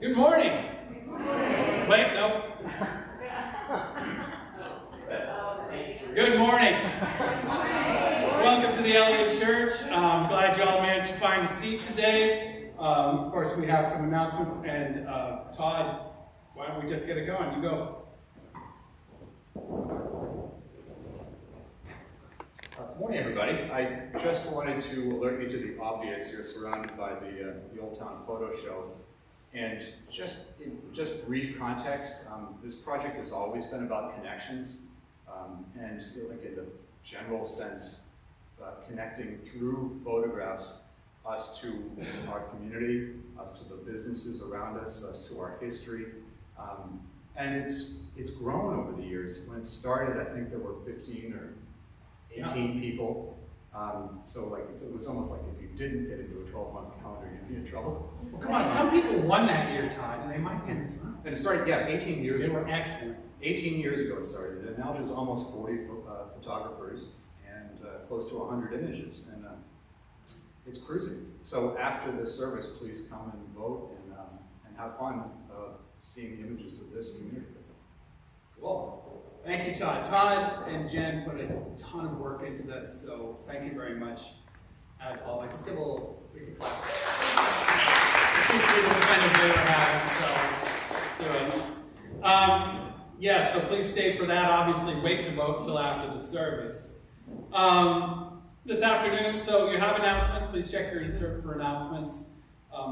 Good morning. Good morning. Wait, no. Good morning. Welcome to the Eliot Church. I'm glad you all managed to find a seat today. Of course, we have some announcements, and Todd, why don't we just get it going? You go. Morning, everybody. I just wanted to alert you to the obvious. You're surrounded by the Old Town Photo Show. And just brief context, this project has always been about connections, and like in the general sense, connecting through photographs, us to our community, us to the businesses around us, us to our history. And it's grown over the years. When it started, I think there were 15 or 18 people. So like it was almost like if you didn't get into a 12-month calendar, you'd be in trouble. Well, come on, some people won that year, Todd, and they might be in this room. And it started, yeah, 18 years ago. They were excellent. 18 years ago it started, and now there's almost 40 photographers and close to 100 images, and it's cruising. So after this service, please come and vote and have fun seeing the images of this community. Cool. Thank you, Todd. Todd and Jen put a ton of work into this, so thank you very much, as always. Let's give a little, we can clap. Appreciate the kind of day we're having, so let's do it. Yeah, so please stay for that. Obviously, wait to vote until after the service. This afternoon, so you have announcements. Please check your insert for announcements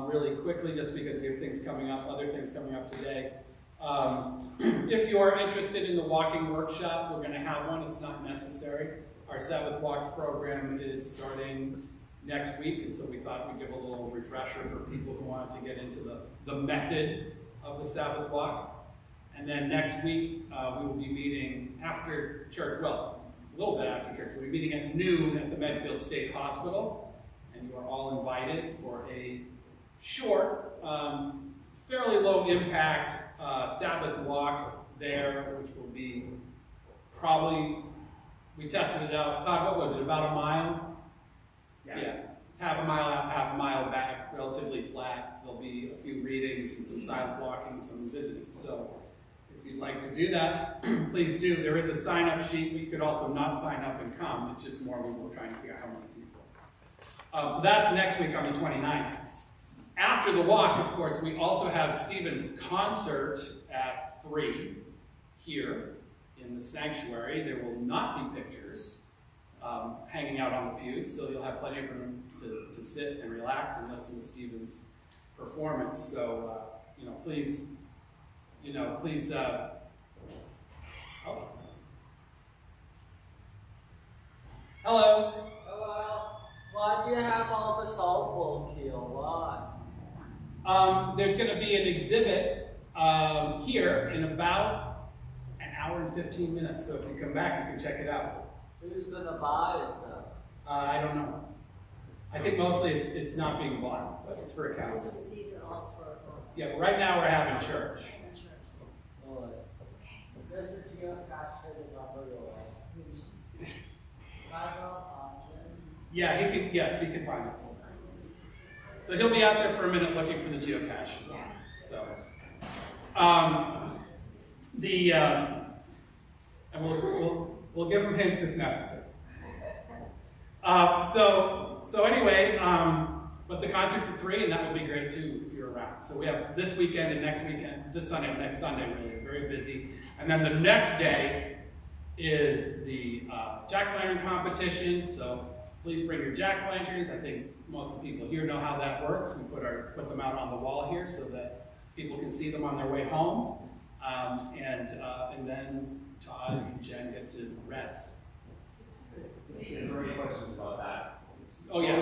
really quickly, just because we have things coming up, other things coming up today. If you are interested in the walking workshop, we're going to have one. It's not necessary. Our Sabbath Walks program is starting next week, and so we thought we'd give a little refresher for people who wanted to get into the method of the Sabbath walk. And then next week, we will be meeting after church, well, a little bit after church. We'll be meeting at noon at the Medfield State Hospital, and you are all invited for a short, fairly low impact Sabbath walk there, which will be probably, we tested it out. Todd, what was it, about a mile? Yeah. It's half a mile out, half a mile back, relatively flat. There'll be a few readings and some silent walking and some visiting. So if you'd like to do that, please do. There is a sign-up sheet, but you could also not sign up and come. It's just more we were trying to figure out how many people. So that's next week on the 29th. After the walk, of course, we also have Stephen's concert at 3 here in the sanctuary. There will not be pictures hanging out on the pews, so you'll have plenty of room to sit and relax and listen to Stephen's performance. So, please, oh. Hello. Hello. Why do you have all the salt bulk here? Why? There's going to be an exhibit here in about an hour and 15 minutes. So if you come back, you can check it out. Who's going to buy it, though? I don't know. I think mostly it's not being bought, but it's for accounts. These are all for... Yeah, but right now we're having church. Lord. There's a geocache hidden under your wall. Yeah, he can find it. So he'll be out there for a minute looking for the geocache. So, and we'll give him hints if necessary. So anyway, but the concert's at 3, and that will be great too if you're around. So we have this weekend and next weekend, this Sunday and next Sunday, really very busy. And then the next day is the jack-o'-lantern competition. So please bring your jack-o'-lanterns. I think most of the people here know how that works. We put them out on the wall here so that people can see them on their way home. And then Todd and Jen get to rest. If there are any questions about that. Oh yeah,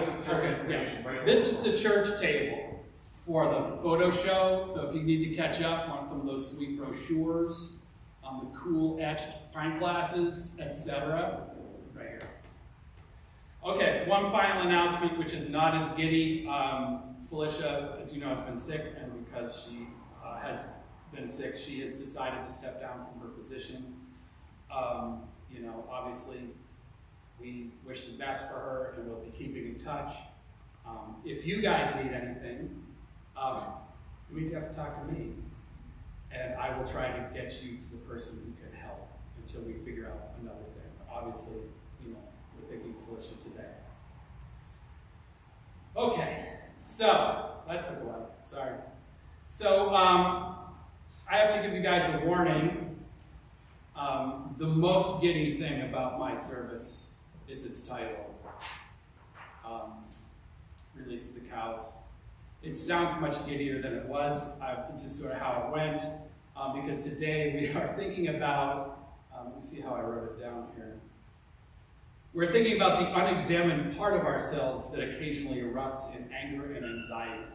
right. This is the church table for the photo show. So if you need to catch up on some of those sweet brochures, on the cool etched pint glasses, etc., right here. Okay, one final announcement, which is not as giddy. Felicia, as you know, has been sick, and because she has been sick, she has decided to step down from her position. Obviously, we wish the best for her, and we'll be keeping in touch. If you guys need anything, it means you have to talk to me. And I will try to get you to the person who can help until we figure out another thing. But obviously, you know, we're thinking Felicia today. Okay, so, that took a while, sorry. So, I have to give you guys a warning. The most giddy thing about my service is its title, Release the Cows. It sounds much giddier than it was. It's just sort of how it went, because today we are thinking about, let me see how I wrote it down here. We're thinking about the unexamined part of ourselves that occasionally erupts in anger and anxiety.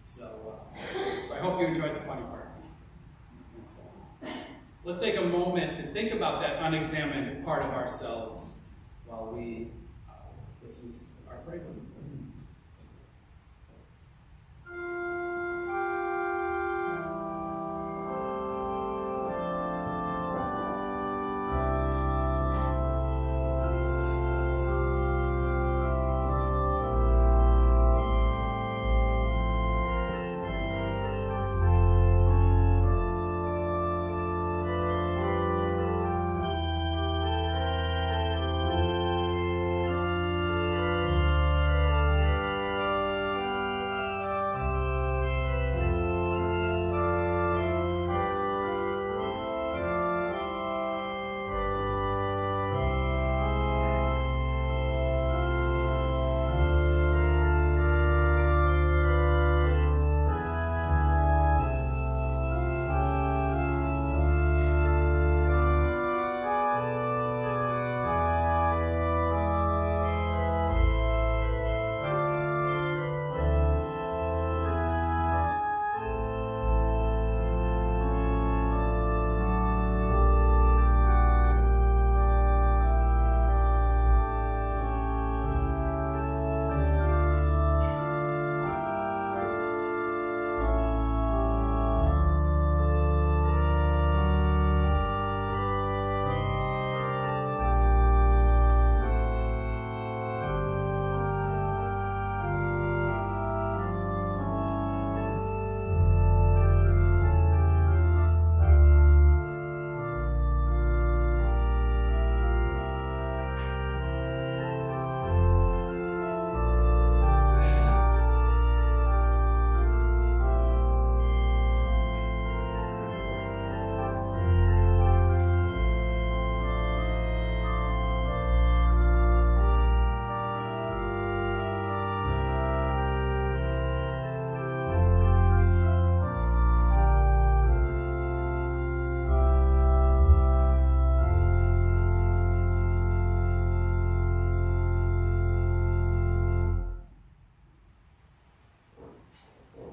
So I hope you enjoyed the funny part. Let's take a moment to think about that unexamined part of ourselves while we listen to our prelude.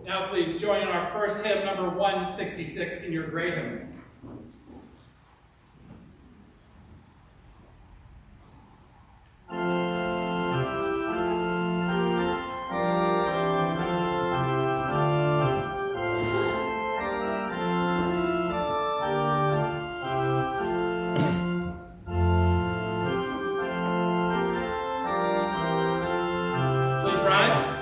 Now please join in our first hymn, number 166, in your gray hymn. Please rise.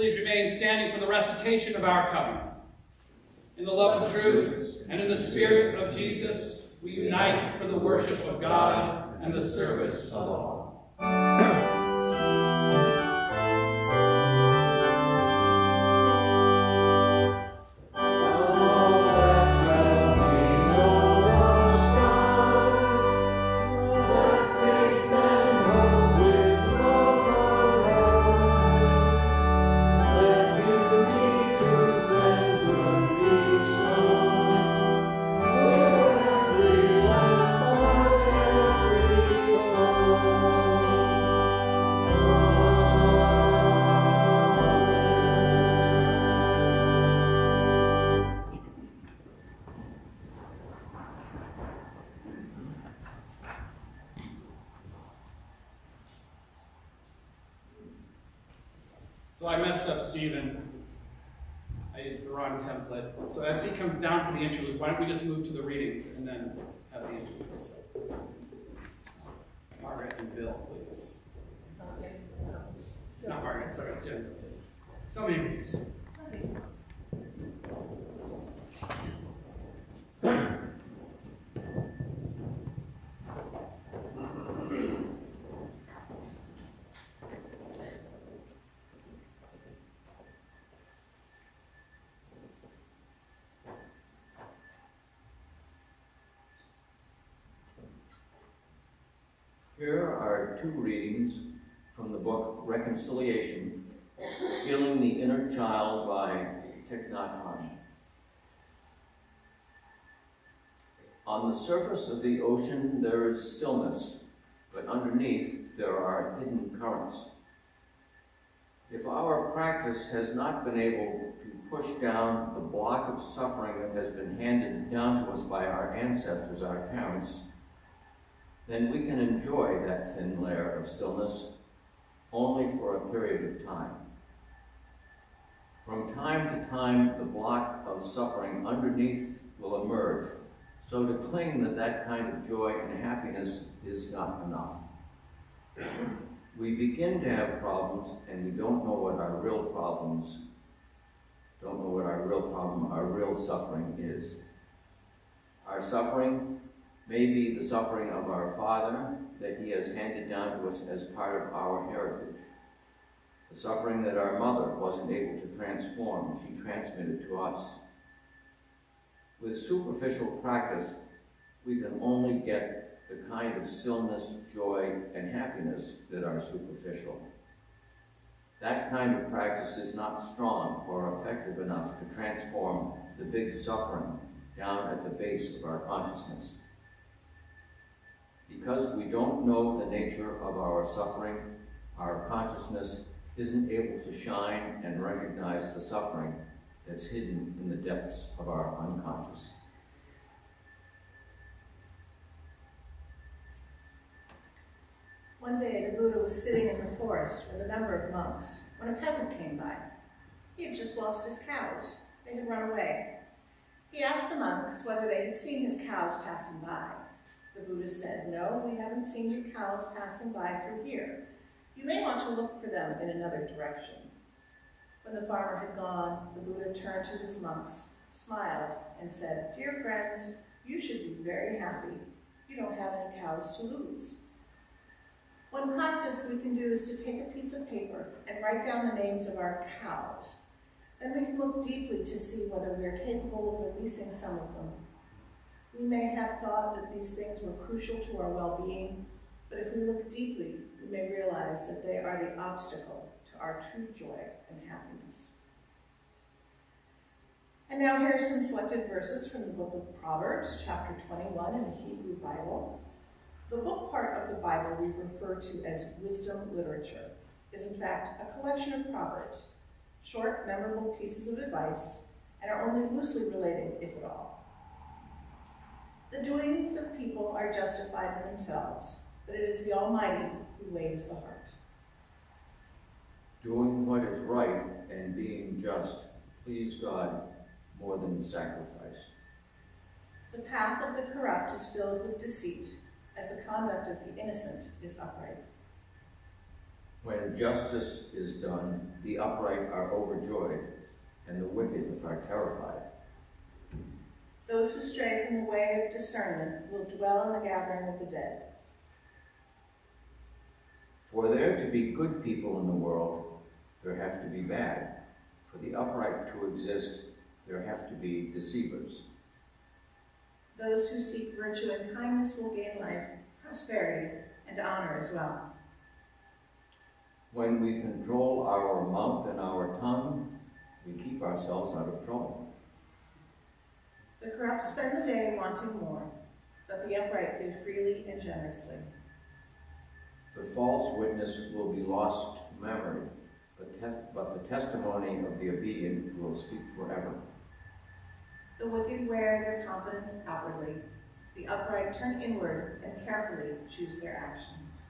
Please remain standing for the recitation of our covenant. In the love of truth and in the spirit of Jesus, we unite for the worship of God and the service of all. So I messed up Stephen. I used the wrong template. So as he comes down for the interlude, why don't we just move to the readings and then have the interlude. So, Margaret and Bill, please. Not Margaret, sorry, Jen. So many readings. Here are two readings from the book Reconciliation, Healing the Inner Child by Thich, Nhat, Hanh. On the surface of the ocean there is stillness, but underneath there are hidden currents. If our practice has not been able to push down the block of suffering that has been handed down to us by our ancestors, our parents, then we can enjoy that thin layer of stillness only for a period of time. From time to time, the block of suffering underneath will emerge, so to cling that that kind of joy and happiness is not enough. We begin to have problems, and we don't know what our real our real suffering is. Our suffering may be the suffering of our Father that He has handed down to us as part of our heritage. The suffering that our mother wasn't able to transform, she transmitted to us. With superficial practice, we can only get the kind of stillness, joy, and happiness that are superficial. That kind of practice is not strong or effective enough to transform the big suffering down at the base of our consciousness. Because we don't know the nature of our suffering, our consciousness isn't able to shine and recognize the suffering that's hidden in the depths of our unconscious. One day, the Buddha was sitting in the forest with a number of monks when a peasant came by. He had just lost his cows. They had run away. He asked the monks whether they had seen his cows passing by. The Buddha said, "No, we haven't seen your cows passing by through here. You may want to look for them in another direction." When the farmer had gone, the Buddha turned to his monks, smiled, and said, "Dear friends, you should be very happy. You don't have any cows to lose." One practice we can do is to take a piece of paper and write down the names of our cows. Then we can look deeply to see whether we are capable of releasing some of them. We may have thought that these things were crucial to our well-being, but if we look deeply, we may realize that they are the obstacle to our true joy and happiness. And now here are some selected verses from the book of Proverbs, chapter 21 in the Hebrew Bible. The book part of the Bible we've referred to as wisdom literature is in fact a collection of proverbs, short, memorable pieces of advice, and are only loosely related, if at all. The doings of people are justified in themselves, but it is the Almighty who weighs the heart. Doing what is right and being just please God more than sacrifice. The path of the corrupt is filled with deceit, as the conduct of the innocent is upright. When justice is done, the upright are overjoyed, and the wicked are terrified. Those who stray from the way of discernment will dwell in the gathering of the dead. For there to be good people in the world, there have to be bad. For the upright to exist, there have to be deceivers. Those who seek virtue and kindness will gain life, prosperity, and honor as well. When we control our mouth and our tongue, we keep ourselves out of trouble. The corrupt spend the day wanting more, but the upright give freely and generously. The false witness will be lost to memory, but the testimony of the obedient will speak forever. The wicked wear their confidence outwardly. The upright turn inward and carefully choose their actions.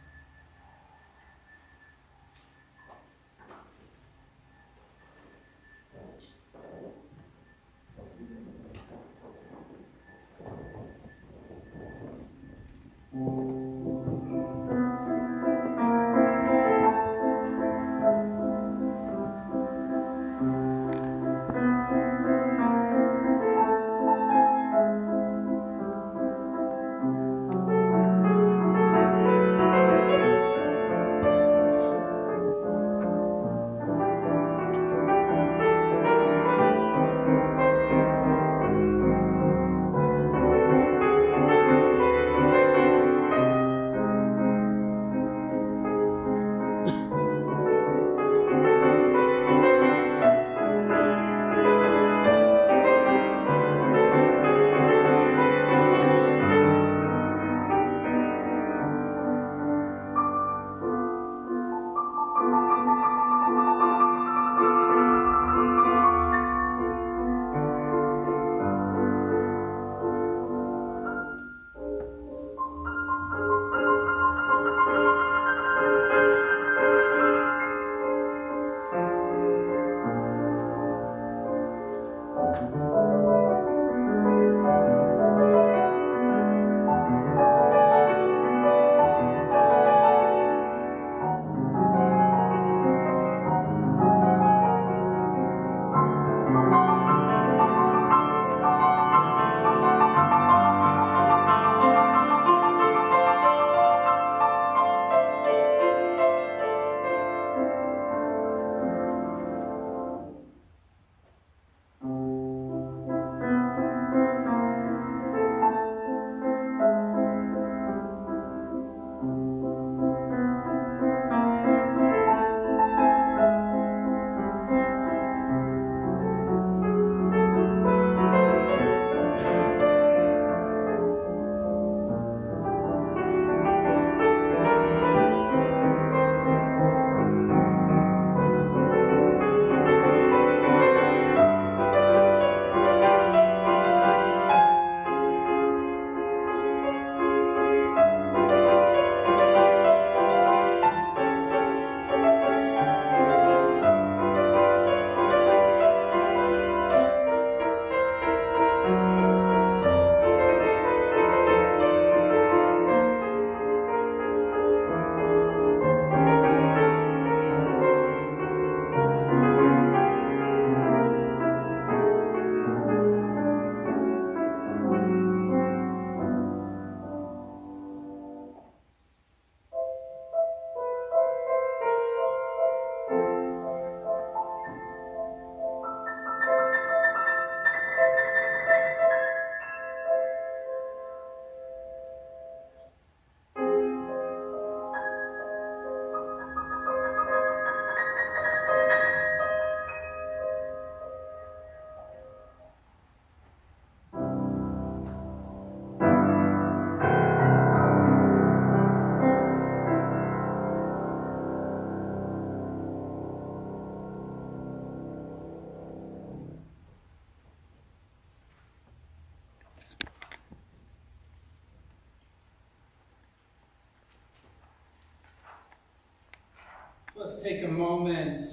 So let's take a moment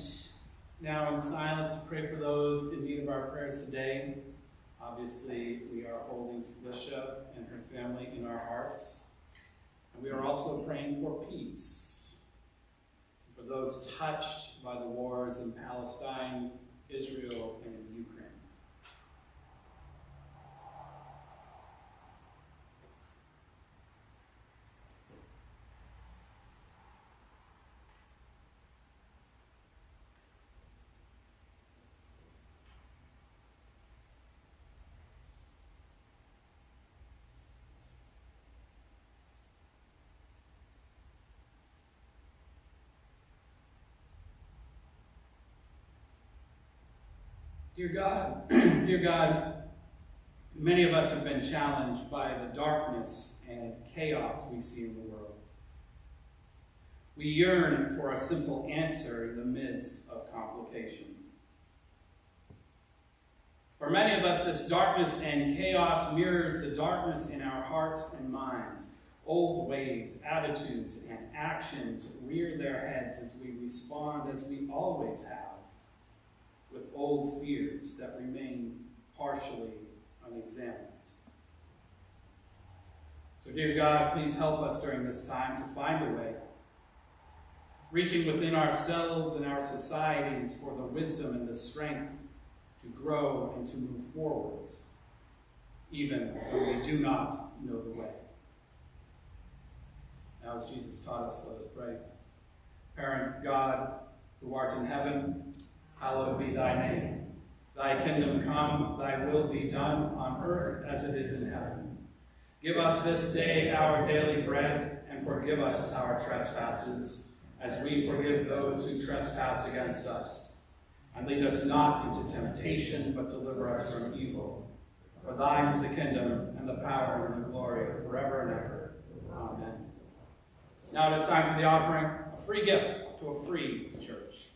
now in silence to pray for those in need of our prayers today. Obviously, we are holding Felicia and her family in our hearts. And we are also praying for peace. For those touched by the wars in Palestine, Israel, and Ukraine. Dear God, many of us have been challenged by the darkness and chaos we see in the world. We yearn for a simple answer in the midst of complication. For many of us, this darkness and chaos mirrors the darkness in our hearts and minds. Old ways, attitudes, and actions rear their heads as we respond, as we always have, with old fears that remain partially unexamined. So, dear God, please help us during this time to find a way, reaching within ourselves and our societies for the wisdom and the strength to grow and to move forward, even though we do not know the way. Now, as Jesus taught us, let us pray. Parent God, who art in heaven, hallowed be thy name. Thy kingdom come, thy will be done on earth as it is in heaven. Give us this day our daily bread, and forgive us our trespasses, as we forgive those who trespass against us. And lead us not into temptation, but deliver us from evil. For thine is the kingdom, and the power, and the glory, forever and ever. Amen. Now it is time for the offering, a free gift to a free church.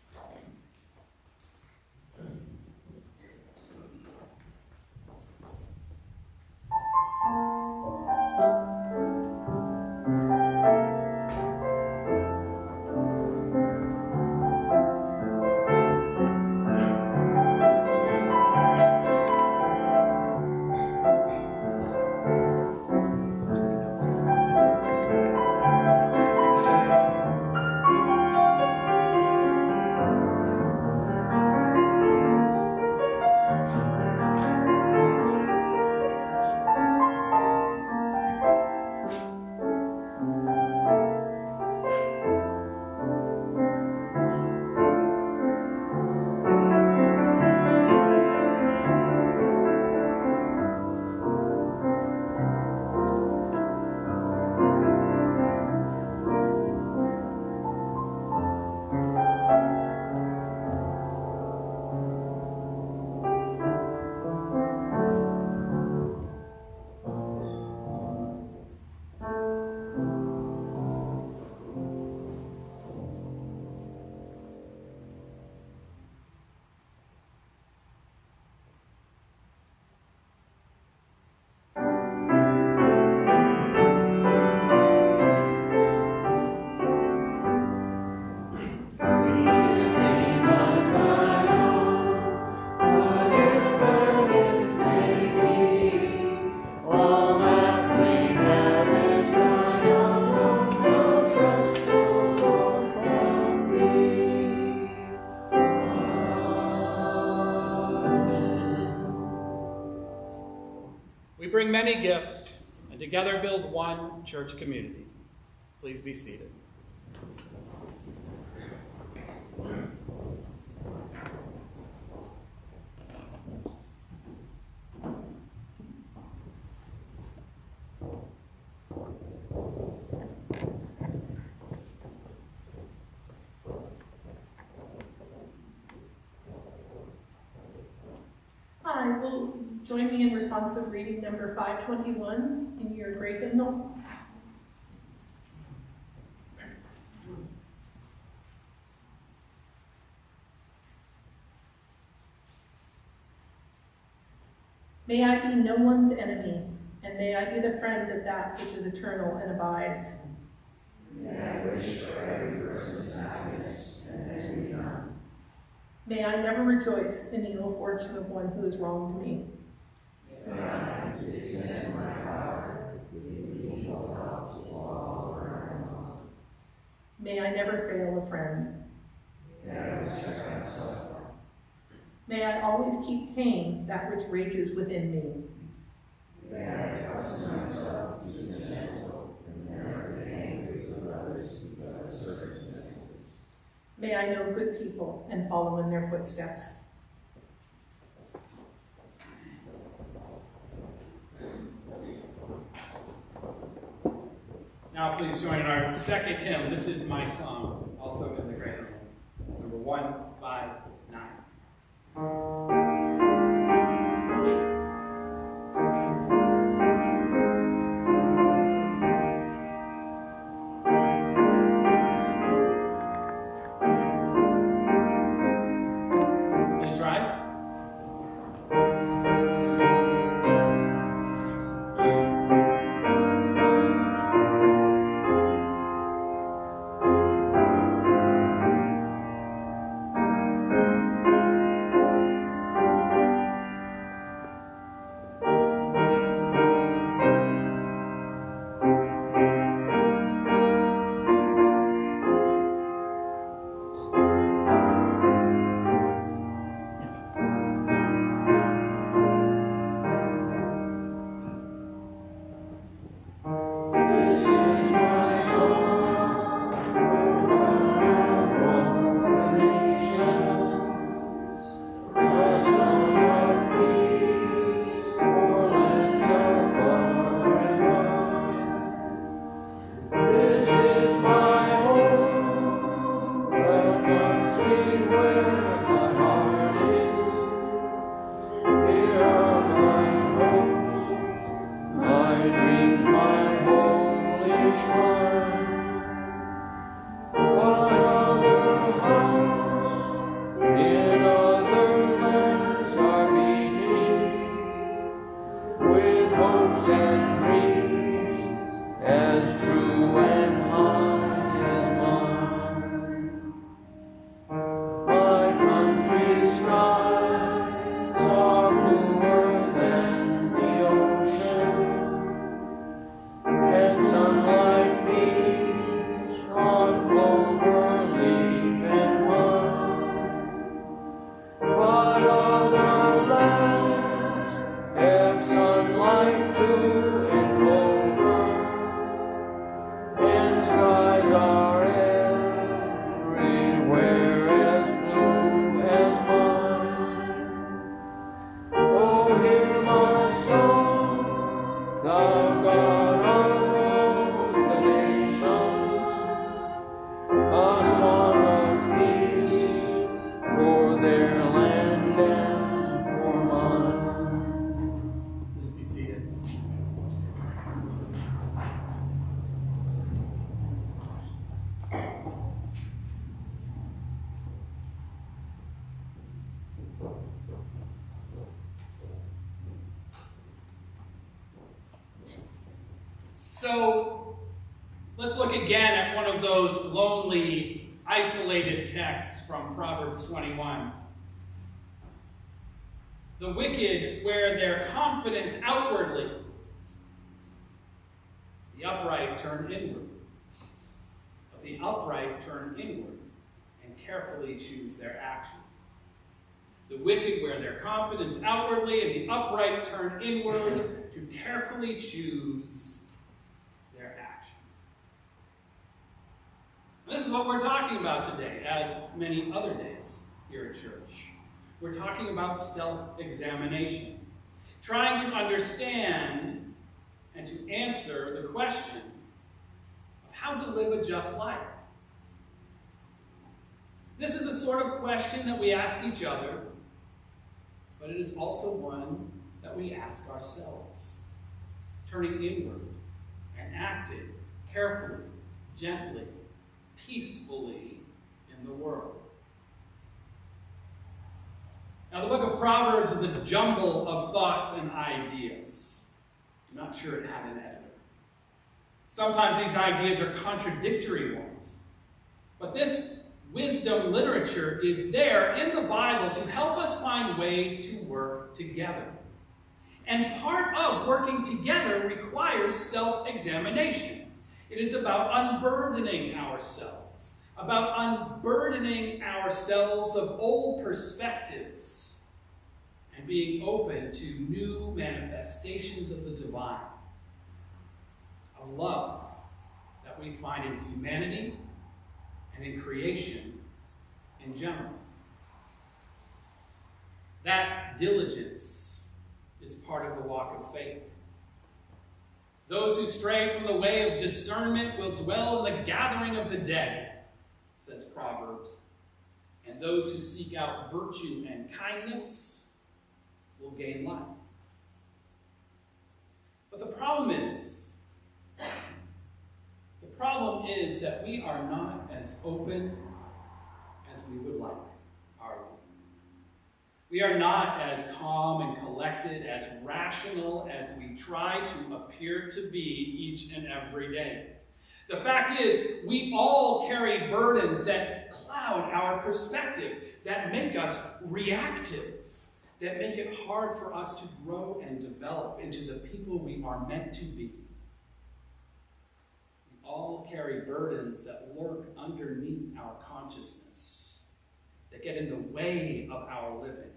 Bring many gifts, and together build one church community. Please be seated. Hi, will join me in responsive reading number 521 in your Great hymnal. May I be no one's enemy, and may I be the friend of that which is eternal and abides. May I wish for every person's happiness and envy none. May I never rejoice in the ill fortune of one who has wronged me. May I, to the extent of my power, be meaningful help to all around. May I never fail a friend. May I always keep tame that which rages within me. May I accustom myself to be gentle and never get angry with others because of circumstances. May I know good people and follow in their footsteps. Now please join in our second hymn, This Is My Song, also in the great hymn, number 159. Please rise. So let's look again at one of those lonely, isolated texts from Proverbs 21. The wicked wear their confidence outwardly. The upright turn inward. But the upright turn inward and carefully choose their actions. The wicked wear their confidence outwardly, and the upright turn inward to carefully choose their actions. And this is what we're talking about today, as many other days here at church. We're talking about self-examination, trying to understand and to answer the question of how to live a just life. This is a sort of question that we ask each other, but it is also one that we ask ourselves, turning inward and acting carefully, gently, peacefully in the world. Now, the book of Proverbs is a jumble of thoughts and ideas. I'm not sure it had an editor. Sometimes these ideas are contradictory ones. But this wisdom literature is there in the Bible to help us find ways to work together. And part of working together requires self-examination. It is about unburdening ourselves about unburdening ourselves of old perspectives and being open to new manifestations of the divine, of love that we find in humanity and in creation in general. That diligence is part of the walk of faith. Those who stray from the way of discernment will dwell in the gathering of the dead, says Proverbs. And those who seek out virtue and kindness will gain life. But the problem is that we are not as open as we would like, are we? We are not as calm and collected, as rational as we try to appear to be each and every day. The fact is, we all carry burdens that cloud our perspective, that make us reactive, that make it hard for us to grow and develop into the people we are meant to be. We all carry burdens that lurk underneath our consciousness, that get in the way of our living.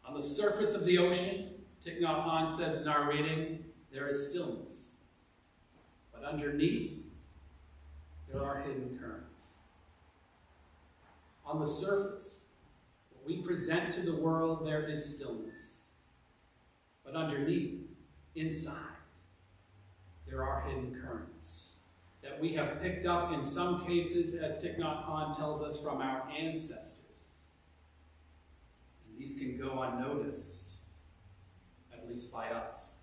On the surface of the ocean, Hanh says in our reading, there is stillness. But underneath, there are hidden currents. On the surface, what we present to the world, there is stillness. But underneath, inside, there are hidden currents that we have picked up in some cases, as Hanh tells us, from our ancestors. And these can go unnoticed, at least by us.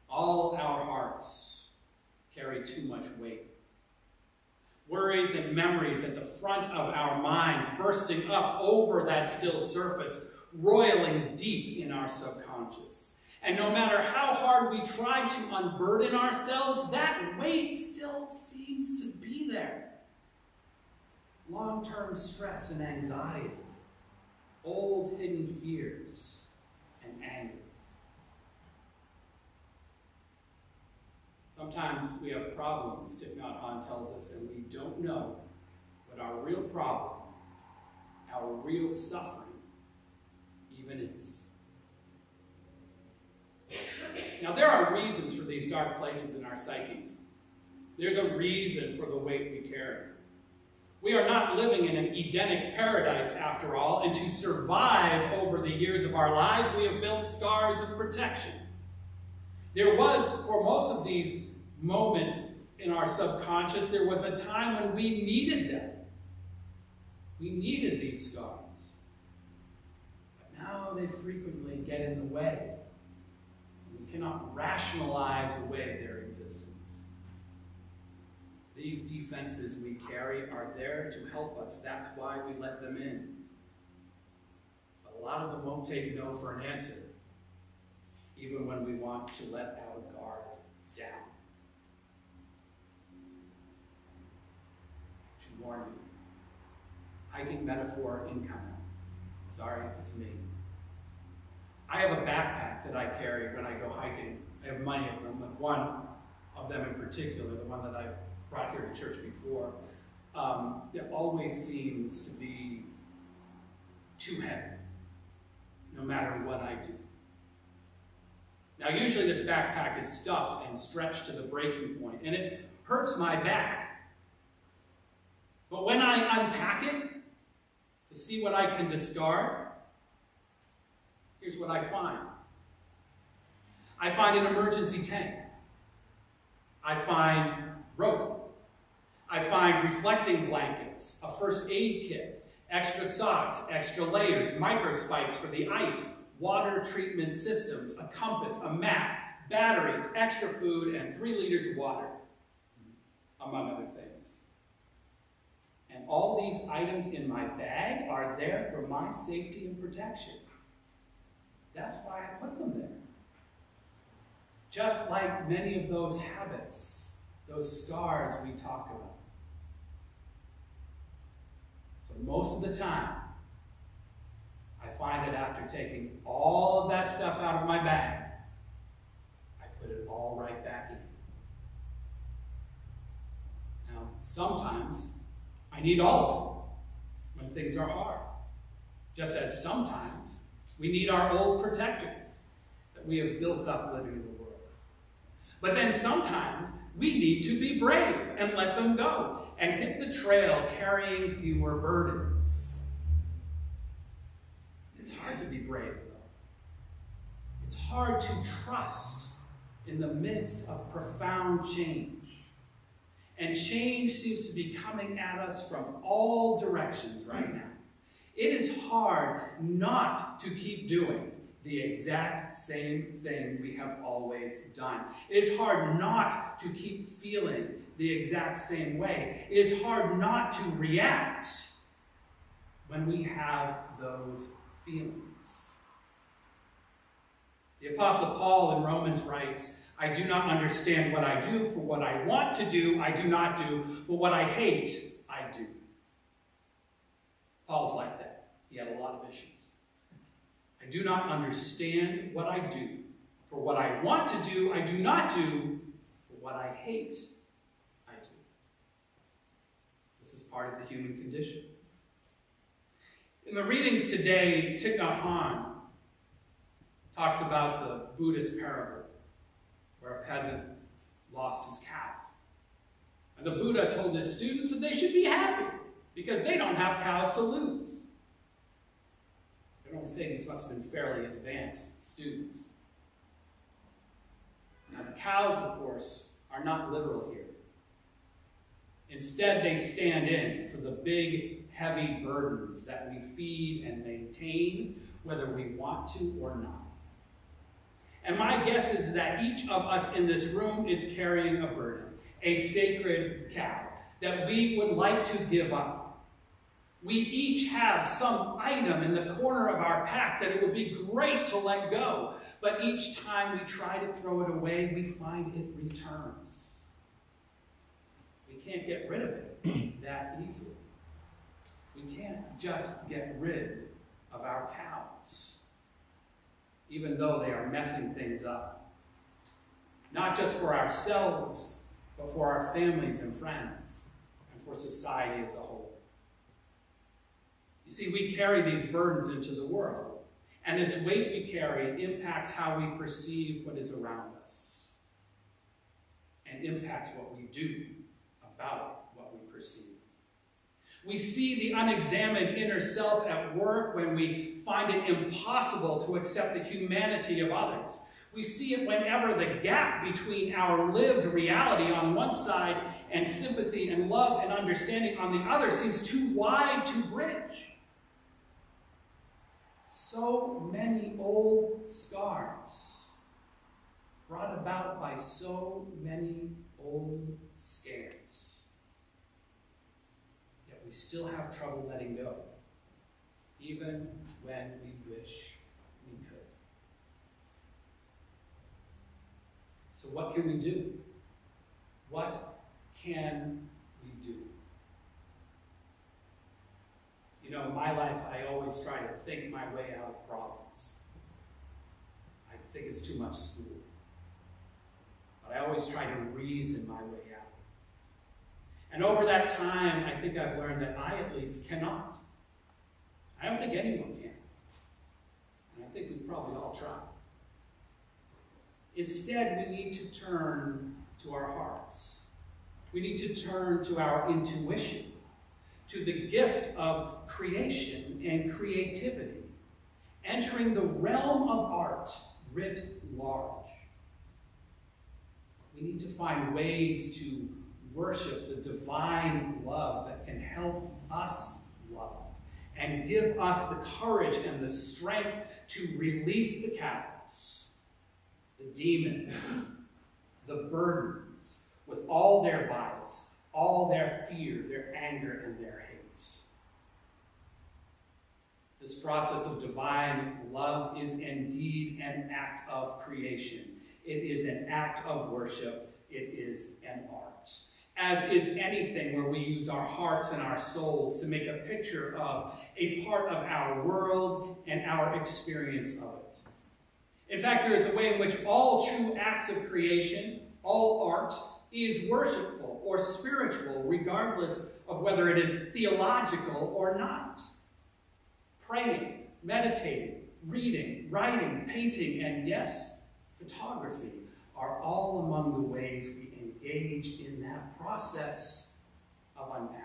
All our hearts carry too much weight. Worries and memories at the front of our minds, bursting up over that still surface, roiling deep in our subconscious. And no matter how hard we try to unburden ourselves, that weight still seems to be there. Long-term stress and anxiety, old hidden fears and anger. Sometimes we have problems, Hanh tells us, and we don't know what our real problem, our real suffering, even is. Now, there are reasons for these dark places in our psyches. There's a reason for the weight we carry. We are not living in an Edenic paradise, after all, and to survive over the years of our lives, we have built scars of protection. There was, for most of these moments in our subconscious, there was a time when we needed them. We needed these scars. But now they frequently get in the way. We cannot rationalize away their existence. These defenses we carry are there to help us. That's why we let them in. But a lot of them won't take no for an answer, even when we want to let our guard down. I should warn you. Hiking metaphor incoming. Sorry, it's me. I have a backpack that I carry when I go hiking. I have many of them, but one of them in particular, the one that I brought here to church before, it always seems to be too heavy, no matter what I do. Now, usually this backpack is stuffed and stretched to the breaking point, and it hurts my back. But when I unpack it to see what I can discard, here's what I find. I find an emergency tank. I find rope. I find reflecting blankets, a first aid kit, extra socks, extra layers, microspikes for the ice, water treatment systems, a compass, a map, batteries, extra food, and 3 liters of water, among other things. And all these items in my bag are there for my safety and protection. That's why I put them there. Just like many of those habits, those scars we talk about. So most of the time, I find that after taking all of that stuff out of my bag, I put it all right back in. sometimes I need all of it when things are hard. Just as sometimes we need our old protectors that we have built up living in the world. But then sometimes we need to be brave and let them go and hit the trail carrying fewer burdens. It's hard to be brave, though. It's hard to trust in the midst of profound change. And change seems to be coming at us from all directions right now. It is hard not to keep doing the exact same thing we have always done. It is hard not to keep feeling the exact same way. It is hard not to react when we have those feelings. The Apostle Paul in Romans writes, I do not understand what I do, for what I want to do, I do not do, but what I hate, I do. Paul's like that. He had a lot of issues. I do not understand what I do, for what I want to do, I do not do, but what I hate, I do. This is part of the human condition. In the readings today, Thich Hanh talks about the Buddhist parable where a peasant lost his cows. And the Buddha told his students that they should be happy because they don't have cows to lose. I don't say these must have been fairly advanced students. Now the cows, of course, are not literal here. Instead, they stand in for the big, heavy burdens that we feed and maintain, whether we want to or not. And my guess is that each of us in this room is carrying a burden, a sacred cow, that we would like to give up. We each have some item in the corner of our pack that it would be great to let go, but each time we try to throw it away, we find it returns. We can't get rid of it that easily. We can't just get rid of our cows, even though they are messing things up. Not just for ourselves, but for our families and friends, and for society as a whole. You see, we carry these burdens into the world, and this weight we carry impacts how we perceive what is around us, and impacts what we do about what we perceive. We see the unexamined inner self at work when we find it impossible to accept the humanity of others. We see it whenever the gap between our lived reality on one side and sympathy and love and understanding on the other seems too wide to bridge. So many old scars brought about by so many old scares. Yet we still have trouble letting go, even when we wish we could. So what can we do? What can we do? You know, in my life, I always try to think my way out of problems. I think it's too much school. But I always try to reason my way out. And over that time, I think I've learned that I at least cannot. I don't think anyone can. And I think we've probably all tried. Instead, we need to turn to our hearts. We need to turn to our intuition, to the gift of creation and creativity, entering the realm of art writ large. We need to find ways to worship the divine love that can help us love and give us the courage and the strength to release the cows, the demons, the burdens, with all their bias, all their fear, their anger, and their hate. This process of divine love is indeed an act of creation. It is an act of worship. It is an art. As is anything where we use our hearts and our souls to make a picture of a part of our world and our experience of it. In fact, there is a way in which all true acts of creation, all art, is worshipful or spiritual, regardless of whether it is theological or not. Praying, meditating, reading, writing, painting, and yes, photography are all among the ways we engage in that process of unpacking,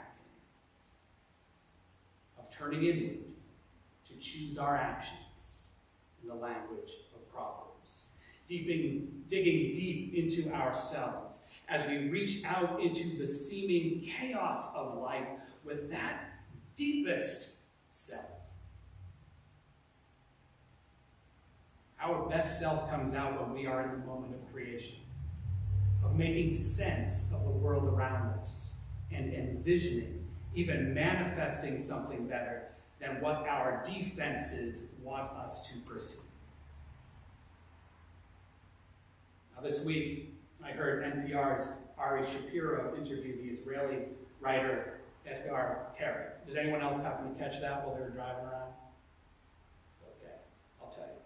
of turning inward to choose our actions in the language of Proverbs, digging deep into ourselves as we reach out into the seeming chaos of life with that deepest self. Our best self comes out when we are in the moment of creation, of making sense of the world around us and envisioning, even manifesting something better than what our defenses want us to perceive. Now, this week, I heard NPR's Ari Shapiro interview the Israeli writer Edgar Keret. Did anyone else happen to catch that while they were driving around? It's okay, I'll tell you.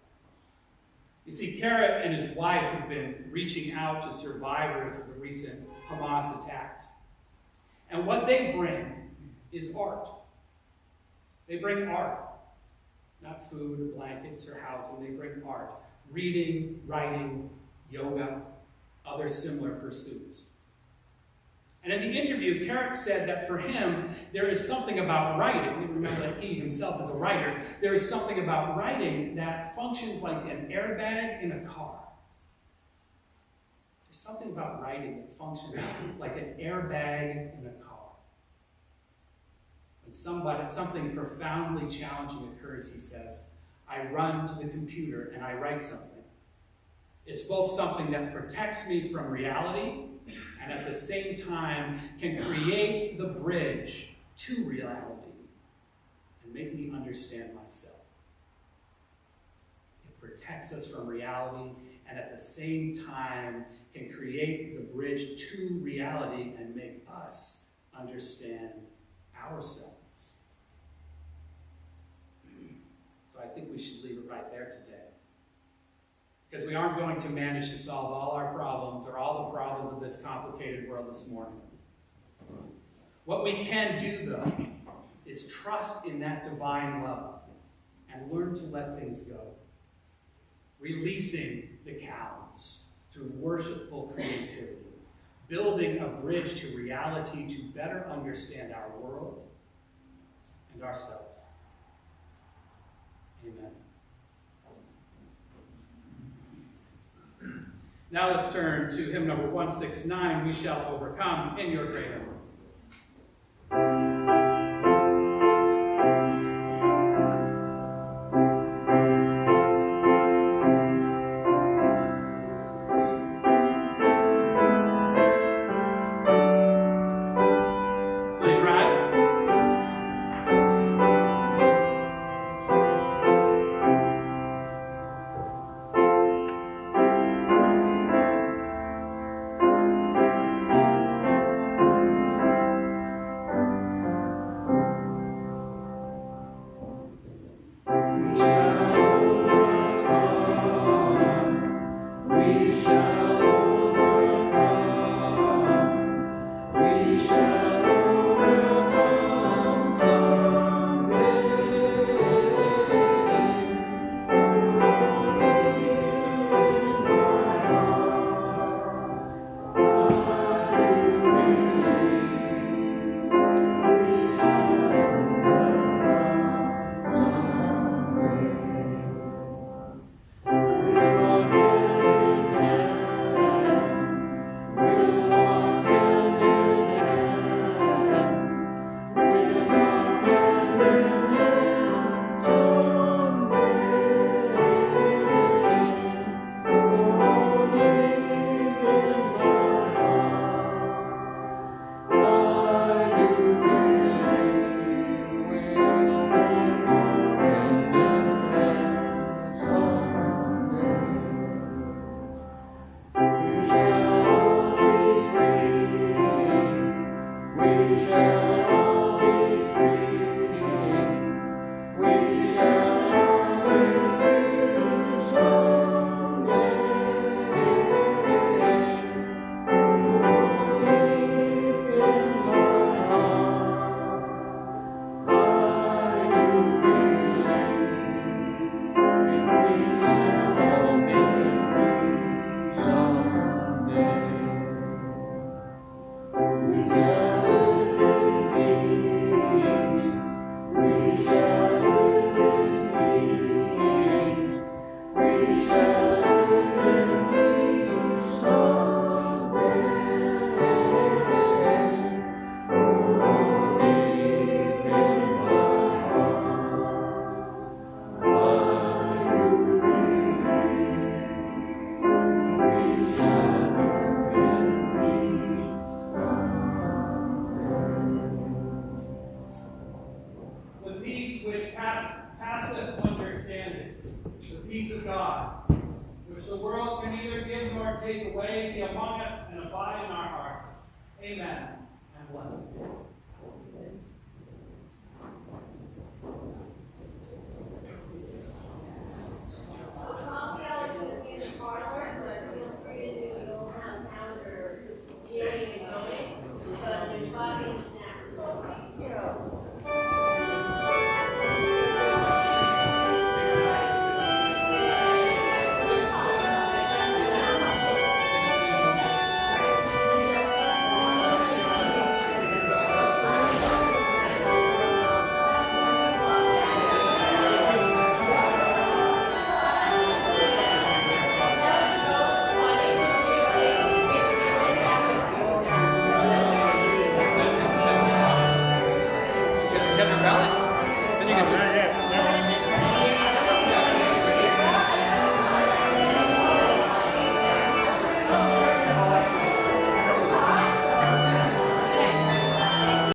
You see, Keret and his wife have been reaching out to survivors of the recent Hamas attacks. And what they bring is art. They bring art. Not food or blankets or housing. They bring art. Reading, writing, yoga, other similar pursuits. And in the interview, Keret said that for him, there is something about writing, and remember that he himself is a writer, there is something about writing that functions like an airbag in a car. There's something about writing that functions like an airbag in a car. When something profoundly challenging occurs, he says, I run to the computer and I write something. It's both something that protects me from reality and at the same time can create the bridge to reality and make me understand myself. It protects us from reality and at the same time can create the bridge to reality and make us understand ourselves. So I think we should leave it right there today. Because we aren't going to manage to solve all our problems or all the problems of this complicated world this morning. What we can do, though, is trust in that divine love and learn to let things go. Releasing the cows through worshipful creativity. Building a bridge to reality to better understand our world and ourselves. Amen. Now let's turn to hymn number 169, We Shall Overcome, in your great honor. peace of God, which the world can neither give nor take away, be among us and abide in our hearts. Amen. And blessed. Feel free to do your own calendar, and donate, but there's copies